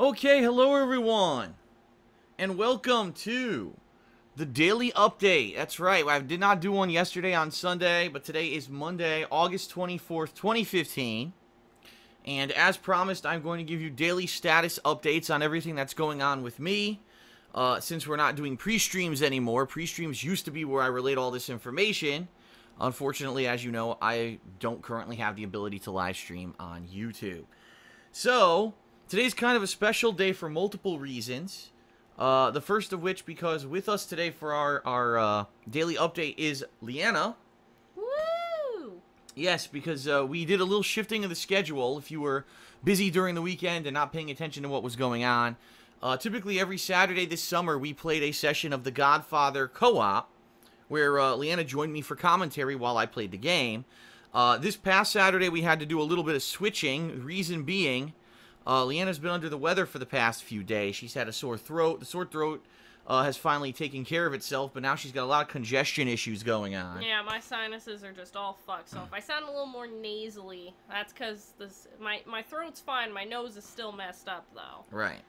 Okay, hello everyone, and welcome to the daily update. That's right, I did not do one yesterday on Sunday, but today is Monday, August 24th, 2015. And as promised, I'm going to give you daily status updates on everything that's going on with me. Since we're not doing pre-streams anymore, pre-streams used to be where I relayed all this information. Unfortunately, as you know, I don't currently have the ability to live stream on YouTube. So today's kind of a special day for multiple reasons. The first of which, because with us today for our daily update is Leanna. Woo! Yes, because we did a little shifting of the schedule. If you were busy during the weekend and not paying attention to what was going on. Typically every Saturday this summer we played a session of the Godfather co-op, where Leanna joined me for commentary while I played the game. This past Saturday we had to do a little bit of switching, reason being, Leanna's been under the weather for the past few days. She's had a sore throat. The sore throat has finally taken care of itself, but now she's got a lot of congestion issues going on. Yeah, my sinuses are just all fucked, so if I sound a little more nasally, that's because my throat's fine, my nose is still messed up, though. Right.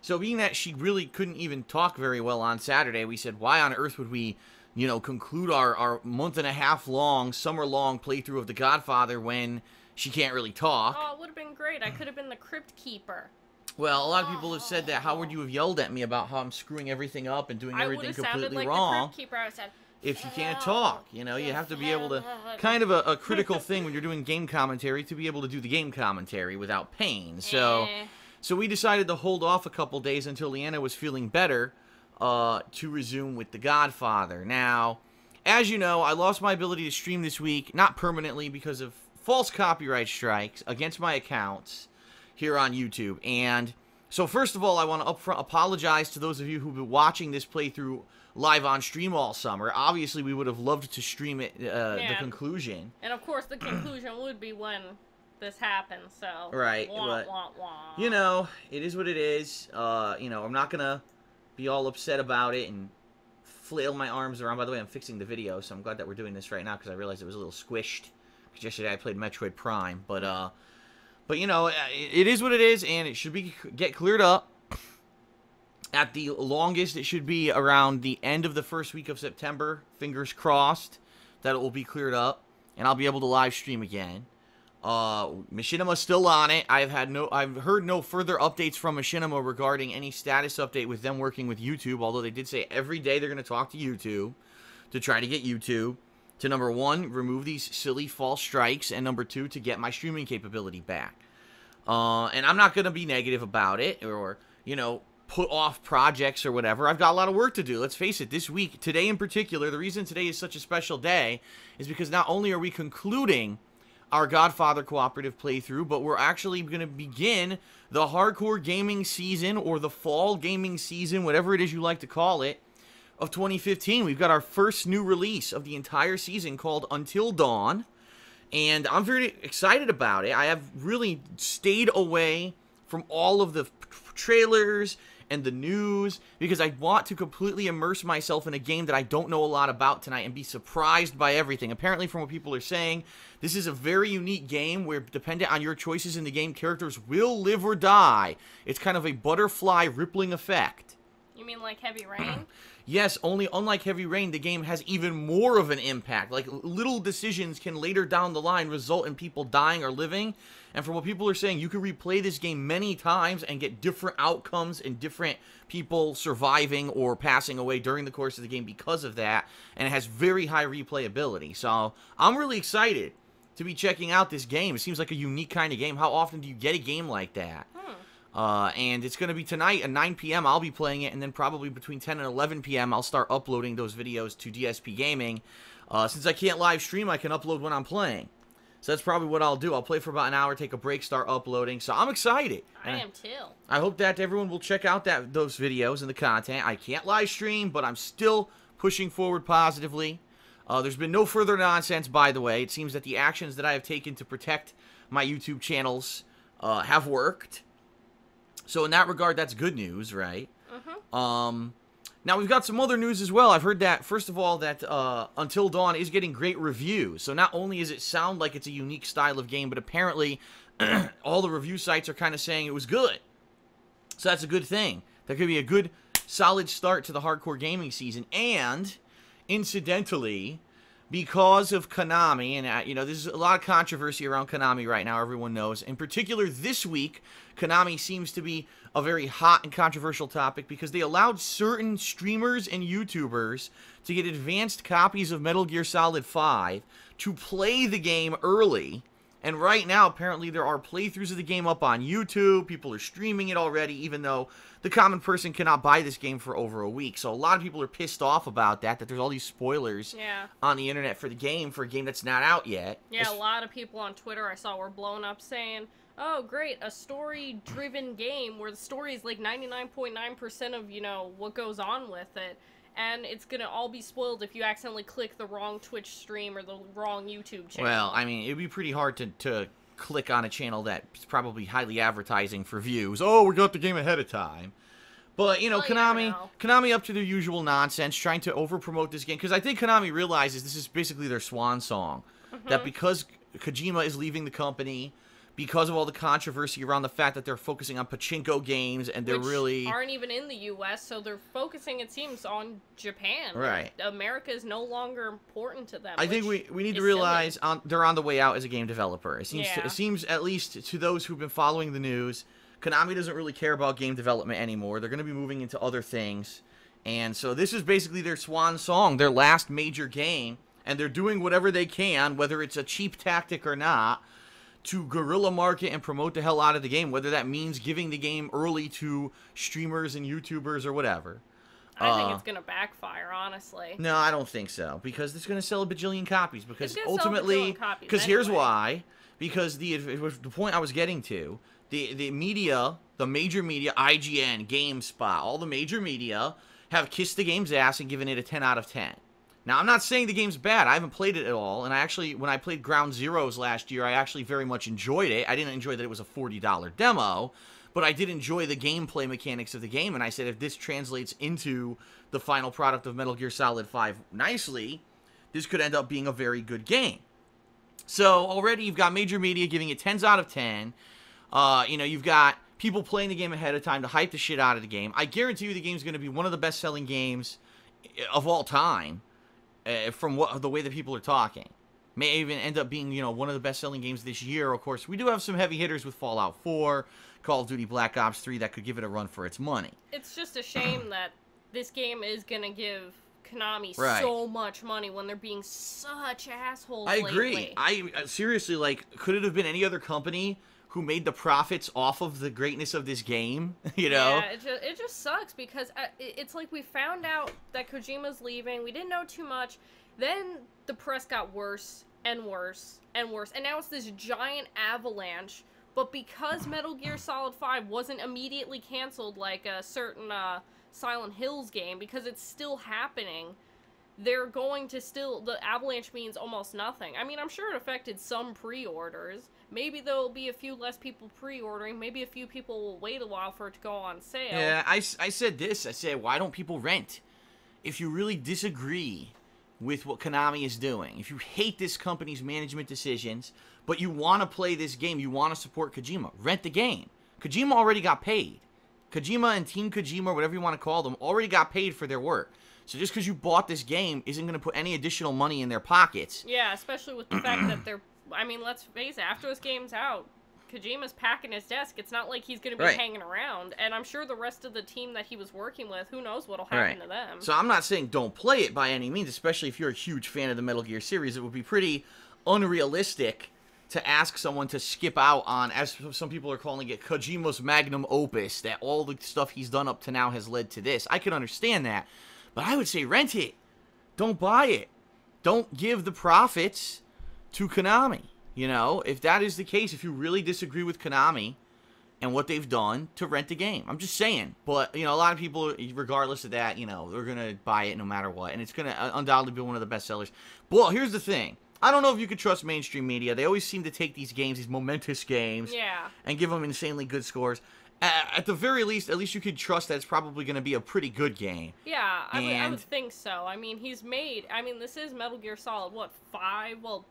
So being that she really couldn't even talk very well on Saturday, we said, why on earth would we, you know, conclude our month-and-a-half long, summer-long playthrough of The Godfather when she can't really talk? Oh, it would have been great. I could have been the crypt keeper. Well, a lot of people have said that. How would you have yelled at me about how I'm screwing everything up and doing everything completely wrong? I would have sounded like the crypt keeper. I said, if you can't talk, you know, you have to be able to, kind of a critical thing when you're doing game commentary, to be able to do the game commentary without pain. So we decided to hold off a couple days until Leanna was feeling better to resume with The Godfather. Now, as you know, I lost my ability to stream this week, not permanently because of false copyright strikes against my accounts here on YouTube. And so first of all, I want to upfront apologize to those of you who've been watching this playthrough live on stream all summer. Obviously, we would have loved to stream it, the conclusion. And of course, the conclusion would be when this happens, so. Right, wah, but, wah, wah. you know, it is what it is. You know, I'm not going to be all upset about it and flail my arms around. By the way, I'm fixing the video, so I'm glad that we're doing this right now, because I realized it was a little squished. Because yesterday I played Metroid Prime, but you know, it is what it is, and it should get cleared up. At the longest, it should be around the end of the first week of September. Fingers crossed that it will be cleared up, and I'll be able to live stream again. Machinima's still on it. I've heard no further updates from Machinima regarding any status update with them working with YouTube, although they did say every day they're going to talk to YouTube to try to get YouTube to, number one, remove these silly false strikes, and number two, to get my streaming capability back. And I'm not going to be negative about it, or, you know, put off projects or whatever. I've got a lot of work to do. Let's face it, this week, today in particular, the reason today is such a special day is because not only are we concluding our Godfather cooperative playthrough, but we're actually going to begin the hardcore gaming season, or the fall gaming season, whatever it is you like to call it, of 2015. We've got our first new release of the entire season called Until Dawn, and I'm very excited about it. I have really stayed away from all of the trailers and the news because I want to completely immerse myself in a game that I don't know a lot about tonight and be surprised by everything. Apparently, from what people are saying, this is a very unique game where, dependent on your choices in the game, characters will live or die. It's kind of a butterfly rippling effect. You mean like Heavy Rain? Yes, only unlike Heavy Rain, the game has even more of an impact. Like, little decisions can later down the line result in people dying or living. And from what people are saying, you can replay this game many times and get different outcomes and different people surviving or passing away during the course of the game because of that. And it has very high replayability. So, I'm really excited to be checking out this game. It seems like a unique kind of game. How often do you get a game like that? And it's going to be tonight at 9 p.m. I'll be playing it, and then probably between 10 and 11 p.m. I'll start uploading those videos to DSPGaming. Since I can't live stream, I can upload when I'm playing. So that's probably what I'll do. I'll play for about an hour, take a break, start uploading. So I'm excited. I am too. I hope that everyone will check out those videos and the content. I can't live stream, but I'm still pushing forward positively. There's been no further nonsense, by the way. It seems that the actions that I have taken to protect my YouTube channels have worked. So in that regard, that's good news, right? Now, we've got some other news as well. I've heard that, first of all, that Until Dawn is getting great reviews. So not only does it sound like it's a unique style of game, but apparently all the review sites are kind of saying it was good. So that's a good thing. That could be a good, solid start to the hardcore gaming season. And, incidentally, because of Konami, and you know, there's a lot of controversy around Konami right now, everyone knows. In particular, this week, Konami seems to be a very hot and controversial topic because they allowed certain streamers and YouTubers to get advanced copies of Metal Gear Solid 5 to play the game early. And right now, apparently, there are playthroughs of the game up on YouTube. People are streaming it already, even though the common person cannot buy this game for over a week. So a lot of people are pissed off about that there's all these spoilers on the internet for a game that's not out yet. Yeah, a lot of people on Twitter I saw were blown up saying, oh, great, a story-driven game where the story is like 99.9% of, you know, what goes on with it. And it's going to all be spoiled if you accidentally click the wrong Twitch stream or the wrong YouTube channel. Well, I mean, it'd be pretty hard to click on a channel that's probably highly advertising for views. Oh, we got the game ahead of time. But, you know, Konami up to their usual nonsense, trying to over-promote this game. Because I think Konami realizes this is basically their swan song. That because Kojima is leaving the company, because of all the controversy around the fact that they're focusing on pachinko games, and they're really aren't even in the U.S., so they're focusing, it seems, on Japan. Right. America is no longer important to them. I think we need to realize they're on the way out as a game developer. It seems, at least to those who've been following the news, Konami doesn't really care about game development anymore. They're going to be moving into other things. And so this is basically their swan song, their last major game, and they're doing whatever they can, whether it's a cheap tactic or not, to guerrilla market and promote the hell out of the game, whether that means giving the game early to streamers and YouTubers or whatever. I think it's going to backfire, honestly. No, I don't think so, because it's going to sell a bajillion copies. Because ultimately, here's why. Because the point I was getting to, the media, the major media, IGN, GameSpot, all the major media have kissed the game's ass and given it a 10 out of 10. Now, I'm not saying the game's bad. I haven't played it at all, and I actually, when I played Ground Zeroes last year, I actually very much enjoyed it. I didn't enjoy that it was a $40 demo, but I did enjoy the gameplay mechanics of the game, and I said if this translates into the final product of Metal Gear Solid 5 nicely, this could end up being a very good game. So, already you've got major media giving it 10s out of 10. You know, you've got people playing the game ahead of time to hype the shit out of the game. I guarantee you the game's going to be one of the best-selling games of all time. From the way that people are talking. May even end up being, you know, one of the best-selling games this year. Of course, we do have some heavy hitters with Fallout 4, Call of Duty Black Ops 3 that could give it a run for its money. It's just a shame that this game is going to give Konami so much money when they're being such assholes I agree. Seriously, like, could it have been any other company who made the profits off of the greatness of this game, you know? Yeah, it just sucks because it's like we found out that Kojima's leaving. We didn't know too much. Then the press got worse and worse and worse. And now it's this giant avalanche. But because Metal Gear Solid 5 wasn't immediately canceled like a certain Silent Hills game, because it's still happening, they're going to the avalanche means almost nothing. I mean, I'm sure it affected some pre-orders. Maybe there'll be a few less people pre-ordering. Maybe a few people will wait a while for it to go on sale. Yeah, I said this. I said, why don't people rent? If you really disagree with what Konami is doing, if you hate this company's management decisions, but you want to play this game, you want to support Kojima, rent the game. Kojima already got paid. Kojima and Team Kojima, whatever you want to call them, already got paid for their work. So just because you bought this game isn't going to put any additional money in their pockets. Yeah, especially with the fact that they're... I mean, let's face it, after this game's out, Kojima's packing his desk. It's not like he's going to be hanging around. And I'm sure the rest of the team that he was working with, who knows what'll happen to them. So I'm not saying don't play it by any means, especially if you're a huge fan of the Metal Gear series. It would be pretty unrealistic to ask someone to skip out on, as some people are calling it, Kojima's magnum opus, that all the stuff he's done up to now has led to this. I can understand that. But I would say rent it. Don't buy it. Don't give the profits to Konami. You know, if that is the case, if you really disagree with Konami and what they've done, to rent the game. I'm just saying. But, you know, a lot of people, regardless of that, you know, they're going to buy it no matter what. And it's going to undoubtedly be one of the best sellers. But here's the thing. I don't know if you could trust mainstream media. They always seem to take these games, these momentous games, and give them insanely good scores. At the very least, at least you could trust that it's probably going to be a pretty good game. Yeah, I would think so. I mean, this is Metal Gear Solid, what, 5? Well,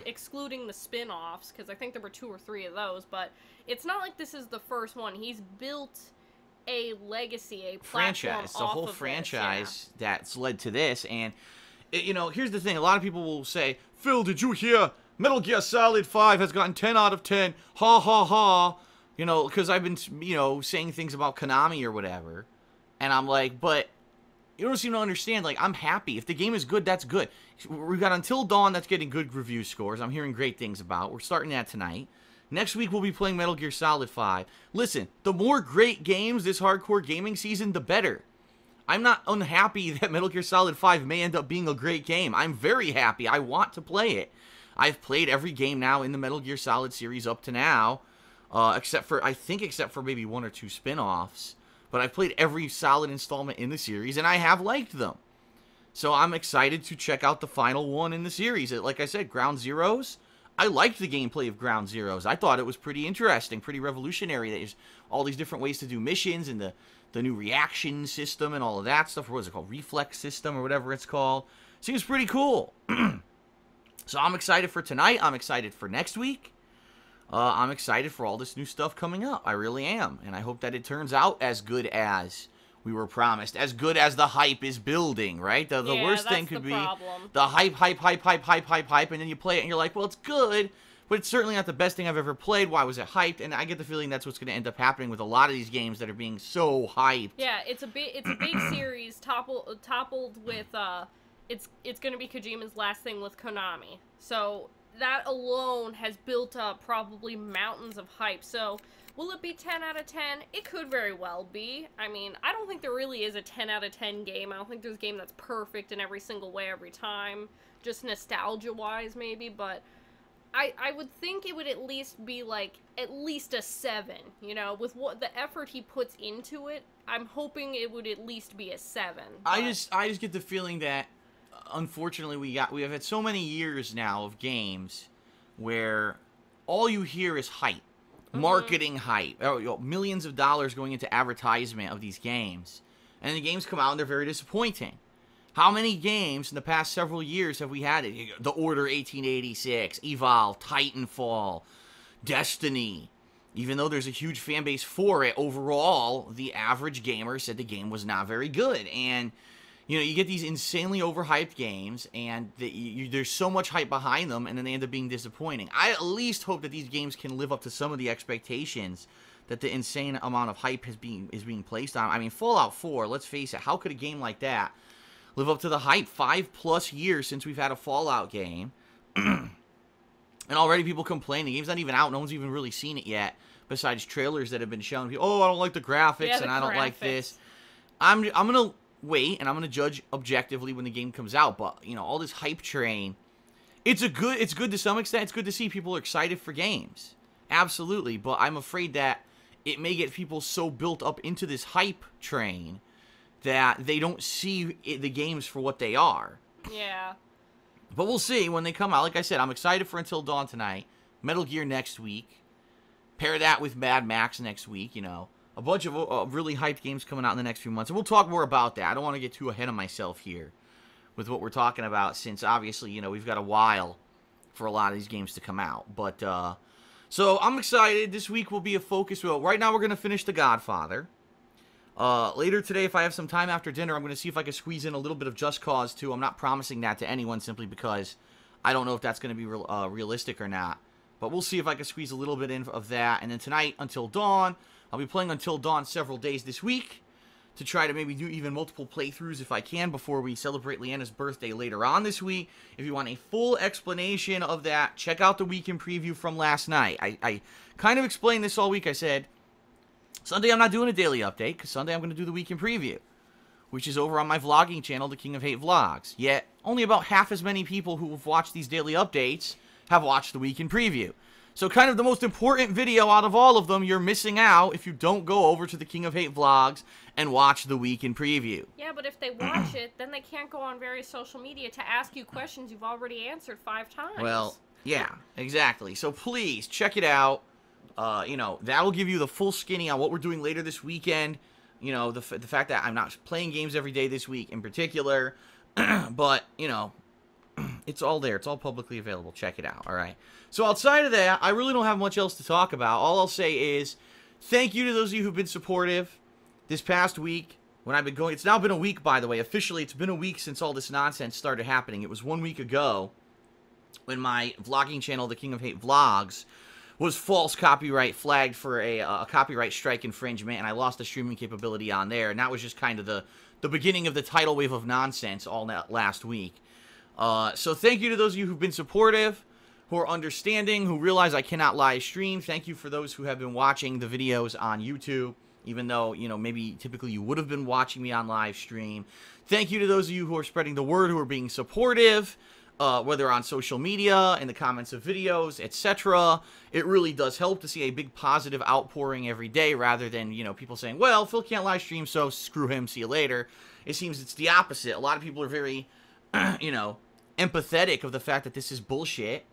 excluding the spin-offs, because I think there were 2 or 3 of those, but it's not like this is the first one. He's built a legacy, a franchise. It's a whole franchise that's led to this, and here's the thing. A lot of people will say, Phil, did you hear Metal Gear Solid 5 has gotten 10 out of 10, ha ha ha, because I've been, saying things about Konami or whatever, and I'm like, but you don't seem to understand. Like, I'm happy. If the game is good, that's good. We've got Until Dawn that's getting good review scores. I'm hearing great things about. We're starting that tonight. Next week, we'll be playing Metal Gear Solid 5. Listen, the more great games this hardcore gaming season, the better. I'm not unhappy that Metal Gear Solid 5 may end up being a great game. I'm very happy. I want to play it. I've played every game now in the Metal Gear Solid series up to now, except for maybe 1 or 2 spin-offs. But I've played every Solid installment in the series, and I have liked them. So I'm excited to check out the final one in the series. Like I said, Ground Zeroes, I liked the gameplay of Ground Zeroes. I thought it was pretty interesting, pretty revolutionary. There's all these different ways to do missions, and the new reaction system and all of that stuff. What is it called? Reflex system or whatever it's called. Seems pretty cool. So I'm excited for tonight. I'm excited for next week. I'm excited for all this new stuff coming up. I really am. And I hope that it turns out as good as we were promised. As good as the hype is building, right? The worst thing could be the hype, and then you play it and you're like, well, it's good, but it's certainly not the best thing I've ever played. Why was it hyped? And I get the feeling that's what's going to end up happening with a lot of these games that are being so hyped. Yeah, it's a big series toppled with it's going to be Kojima's last thing with Konami. So that alone has built up probably mountains of hype. So will it be 10 out of 10? It could very well be. I mean, I don't think there really is a 10 out of 10 game. I don't think there's a game that's perfect in every single way every time. Just nostalgia-wise, maybe. But I would think it would at least be, like, at least a 7. With what the effort he puts into it, I'm hoping it would at least be a 7. But I just get the feeling that, unfortunately, we have had so many years now of games where all you hear is hype. Marketing hype. Millions of dollars going into advertisement of these games. And the games come out and they're very disappointing. How many games in the past several years have we had? The Order 1886, Evolve, Titanfall, Destiny. Even though there's a huge fan base for it, overall, the average gamer said the game was not very good. And you get these insanely overhyped games, and there's so much hype behind them, and then they end up being disappointing. I at least hope that these games can live up to some of the expectations that the insane amount of hype is being placed on. I mean, Fallout 4, let's face it, how could a game like that live up to the hype? 5+ years since we've had a Fallout game, and already people complain. The game's not even out. No one's even really seen it yet, besides trailers that have been shown. Oh, I don't like the graphics, and I don't like this. I'm going to wait, and I'm going to judge objectively when the game comes out, but, all this hype train, it's good to some extent. It's good to see people are excited for games. Absolutely, but I'm afraid that it may get people so built up into this hype train that they don't see the games for what they are. Yeah. But we'll see when they come out. Like I said, I'm excited for Until Dawn tonight, Metal Gear next week, pair that with Mad Max next week, a bunch of really hyped games coming out in the next few months. And we'll talk more about that. I don't want to get too ahead of myself here with what we're talking about, since obviously, we've got a while for a lot of these games to come out. But, so I'm excited. This week will be a focus. Well, right now we're going to finish The Godfather. Later today, if I have some time after dinner, I'm going to see if I can squeeze in a little bit of Just Cause 2. I'm not promising that to anyone simply because I don't know if that's going to be realistic or not. But we'll see if I can squeeze a little bit in of that. And then tonight, Until Dawn. I'll be playing Until Dawn several days this week to try to maybe do even multiple playthroughs if I can before we celebrate Leanna's birthday later on this week. If you want a full explanation of that, check out the weekend preview from last night. I kind of explained this all week. I said, Sunday I'm not doing a daily update because Sunday I'm going to do the weekend preview, which is over on my vlogging channel, The King of Hate Vlogs. Yet, only about half as many people who have watched these daily updates have watched the weekend preview. So kind of the most important video out of all of them, you're missing out if you don't go over to the King of Hate Vlogs and watch the weekend preview. Yeah, but if they watch it, then they can't go on various social media to ask you questions you've already answered 5 times. Well, yeah, exactly. So please, check it out. That'll give you the full skinny on what we're doing later this weekend. The fact that I'm not playing games every day this week in particular. But, It's all there. It's all publicly available. Check it out, all right? So outside of that, I really don't have much else to talk about. All I'll say is thank you to those of you who've been supportive this past week. When I've been going, it's now been a week, by the way. Officially, it's been a week since all this nonsense started happening. It was 1 week ago when my vlogging channel, The King of Hate Vlogs, was false copyright flagged for a copyright strike infringement, and I lost the streaming capability on there. And that was just kind of the beginning of the tidal wave of nonsense all last week. So thank you to those of you who've been supportive, who are understanding, who realize I cannot live stream. Thank you for those who have been watching the videos on YouTube, even though, you know, maybe typically you would have been watching me on live stream. Thank you to those of you who are spreading the word, who are being supportive, whether on social media, in the comments of videos, etc. It really does help to see a big positive outpouring every day, rather than, you know, people saying, well, Phil can't live stream, so screw him, see you later. It seems it's the opposite. A lot of people are very, you know, empathetic of the fact that this is bullshit,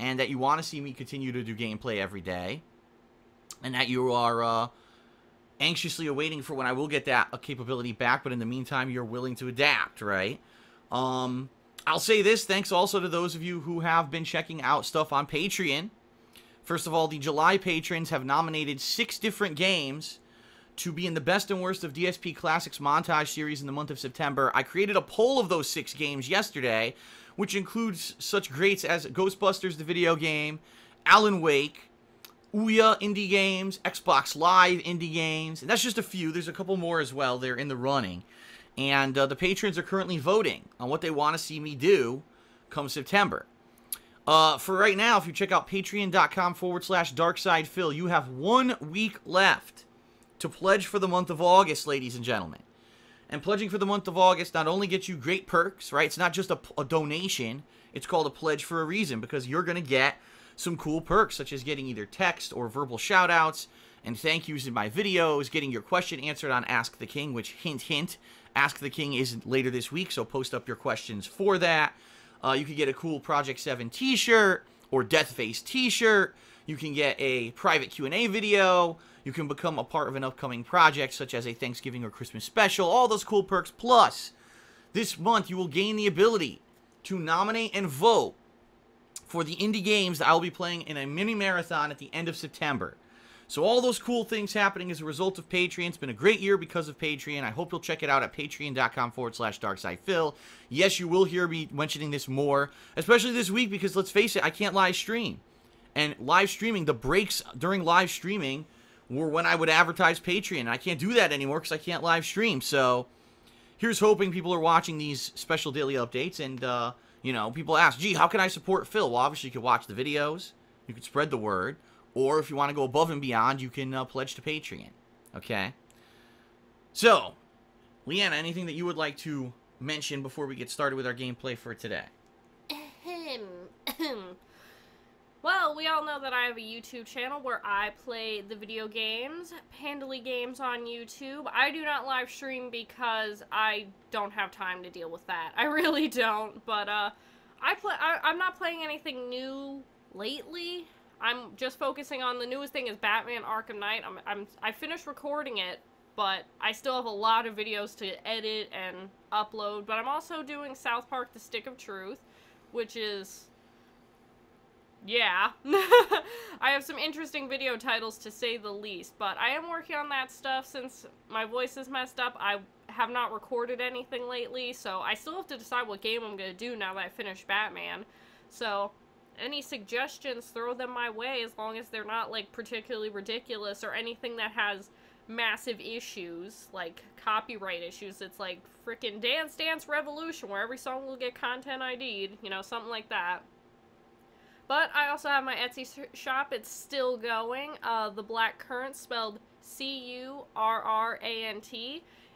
and that you want to see me continue to do gameplay every day, and that you are, anxiously awaiting for when I will get that capability back, but in the meantime, you're willing to adapt, right? I'll say this, thanks also to those of you who have been checking out stuff on Patreon. First of all, the July patrons have nominated 6 different games to be in the best and worst of DSP Classics montage series in the month of September. I created a poll of those 6 games yesterday, which includes such greats as Ghostbusters, the video game, Alan Wake, Ouya indie games, Xbox Live indie games, and that's just a few. There's a couple more as well. They're in the running. And the patrons are currently voting on what they want to see me do come September. For right now, if you check out patreon.com/DarksidePhil, you have 1 week left to pledge for the month of August, ladies and gentlemen. And pledging for the month of August not only gets you great perks, right? It's not just a donation. It's called a pledge for a reason, because you're going to get some cool perks, such as getting either text or verbal shout-outs and thank yous in my videos, getting your question answered on Ask the King, which, hint, hint, Ask the King is later this week, so post up your questions for that. You can get a cool Project 7 t-shirt or Deathface t-shirt. You can get a private Q&A video. You can become a part of an upcoming project, such as a Thanksgiving or Christmas special. All those cool perks. Plus, this month you will gain the ability to nominate and vote for the indie games that I'll be playing in a mini marathon at the end of September. So all those cool things happening as a result of Patreon. It's been a great year because of Patreon. I hope you'll check it out at patreon.com/DarksidePhil. Yes, you will hear me mentioning this more, especially this week, because let's face it, I can't live stream. And live streaming, the breaks during live streaming were when I would advertise Patreon. And I can't do that anymore because I can't live stream. So here's hoping people are watching these special daily updates. And, you know, people ask, gee, how can I support Phil? Well, obviously you can watch the videos. You can spread the word. Or if you want to go above and beyond, you can pledge to Patreon. Okay? So, Leanna, anything that you would like to mention before we get started with our gameplay for today? Well, we all know that I have a YouTube channel where I play the video games, Pandally Games on YouTube. I do not live stream because I don't have time to deal with that. I really don't, but I'm not playing anything new lately. I'm just focusing on the newest thing is Batman Arkham Knight. I finished recording it, but I still have a lot of videos to edit and upload. But I'm also doing South Park: The Stick of Truth, which is, yeah. I have some interesting video titles to say the least, but I am working on that stuff since my voice is messed up. I have not recorded anything lately, so I still have to decide what game I'm going to do now that I finished Batman. So any suggestions, throw them my way, as long as they're not, like, particularly ridiculous or anything that has massive issues, like copyright issues. It's like frickin' Dance Dance Revolution, where every song will get content ID'd, you know, something like that. But I also have my Etsy shop. It's still going. The Black Currant, spelled C-U-R-R-A-N-T.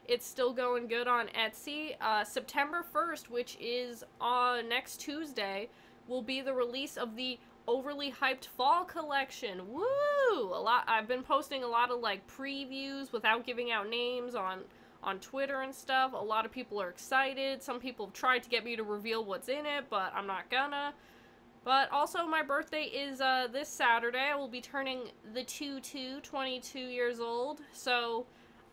It's still going good on Etsy. September 1st, which is next Tuesday, will be the release of the overly hyped fall collection. Woo! I've been posting a lot of, like, previews without giving out names on Twitter and stuff. A lot of people are excited. Some people have tried to get me to reveal what's in it, but I'm not gonna. But also, my birthday is this Saturday. I will be turning the 22 years old. So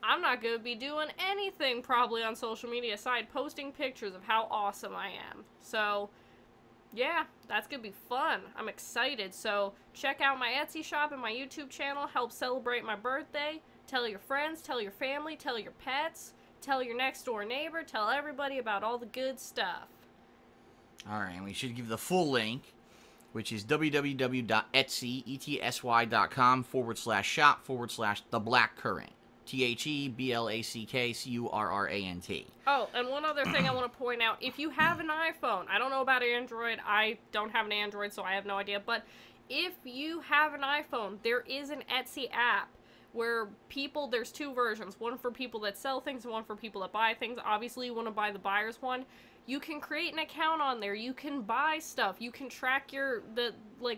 I'm not gonna be doing anything probably on social media aside posting pictures of how awesome I am. So Yeah, that's gonna be fun. I'm excited. So check out my Etsy shop and my YouTube channel. Help celebrate my birthday. Tell your friends, tell your family, tell your pets, tell your next door neighbor, tell everybody about all the good stuff. Alright, and we should give the full link, which is www.etsy.com/shop/theblackcurrant. TheBlackCurrant. Oh, and one other thing I want to point out. If you have an iPhone, I don't know about Android. I don't have an Android, so I have no idea. But if you have an iPhone, there is an Etsy app where people, there's two versions. One for people that sell things and one for people that buy things. Obviously, you want to buy the buyer's one. You can create an account on there. You can buy stuff. You can track the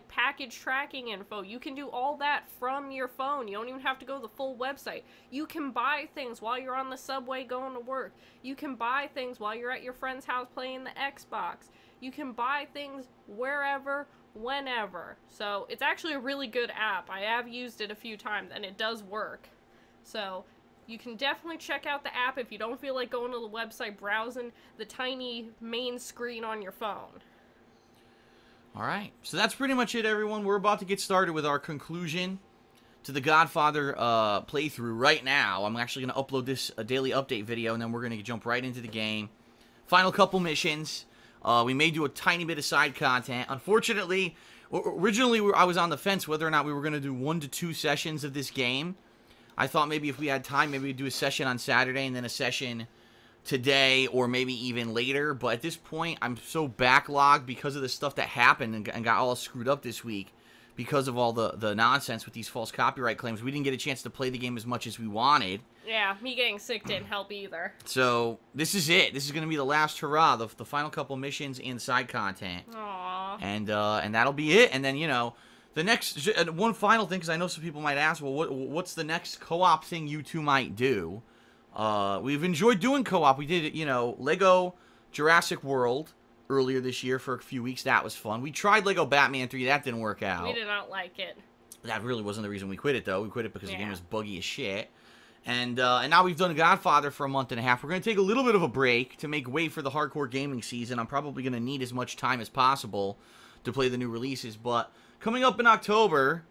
package tracking info. You can do all that from your phone. You don't even have to go to the full website. You can buy things while you're on the subway going to work. You can buy things while you're at your friend's house playing the Xbox. You can buy things wherever, whenever. So it's actually a really good app. I have used it a few times and it does work. So you can definitely check out the app if you don't feel like going to the website, browsing the tiny main screen on your phone. Alright, so that's pretty much it, everyone. We're about to get started with our conclusion to the Godfather playthrough right now. I'm actually going to upload this a daily update video, and then we're going to jump right into the game. Final couple missions. We may do a tiny bit of side content. Unfortunately, originally I was on the fence whether or not we were going to do 1 to 2 sessions of this game. I thought maybe if we had time, maybe we'd do a session on Saturday and then a session today or maybe even later. But at this point, I'm so backlogged because of the stuff that happened and got all screwed up this week because of all the nonsense with these false copyright claims. We didn't get a chance to play the game as much as we wanted. Yeah, me getting sick didn't help either. So this is it. This is going to be the last hurrah, the final couple missions and side content. Aww. And that'll be it. And then, you know, the next, one final thing, because I know some people might ask, well, what's the next co-op thing you two might do? We've enjoyed doing co-op. We did, you know, Lego Jurassic World earlier this year for a few weeks. That was fun. We tried Lego Batman 3. That didn't work out. We did not like it. That really wasn't the reason we quit it, though. We quit it because the game was buggy as shit. And now we've done Godfather for a month and a half. We're going to take a little bit of a break to make way for the hardcore gaming season. I'm probably going to need as much time as possible to play the new releases, but coming up in October,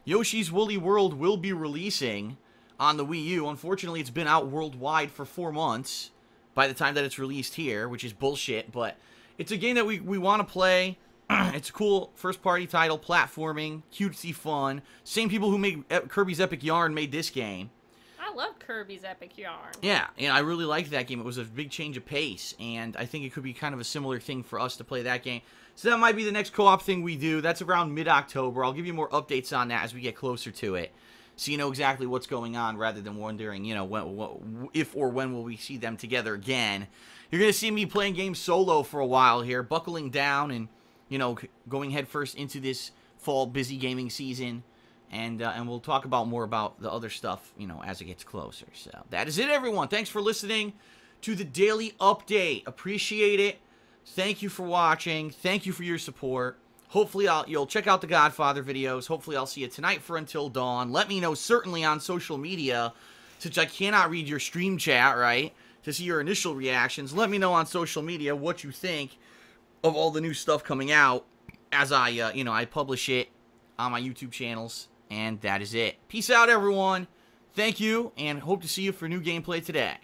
Yoshi's Woolly World will be releasing on the Wii U. Unfortunately, it's been out worldwide for 4 months by the time that it's released here, which is bullshit, but it's a game that we want to play. It's a cool first-party title, platforming, cutesy fun. Same people who made Kirby's Epic Yarn made this game. I love Kirby's Epic Yarn. Yeah, and I really liked that game. It was a big change of pace, and I think it could be kind of a similar thing for us to play that game. So that might be the next co-op thing we do. That's around mid-October. I'll give you more updates on that as we get closer to it, so you know exactly what's going on rather than wondering, you know, if or when will we see them together again. You're going to see me playing games solo for a while here, buckling down and, you know, going headfirst into this fall busy gaming season. And we'll talk about more about the other stuff, you know, as it gets closer. So that is it, everyone. Thanks for listening to the daily update. Appreciate it. Thank you for watching. Thank you for your support. Hopefully you'll check out the Godfather videos. Hopefully I'll see you tonight for Until Dawn. Let me know certainly on social media, since I cannot read your stream chat, right, to see your initial reactions. Let me know on social media what you think of all the new stuff coming out as I, you know, I publish it on my YouTube channels. And that is it. Peace out, everyone. Thank you, and hope to see you for new gameplay today.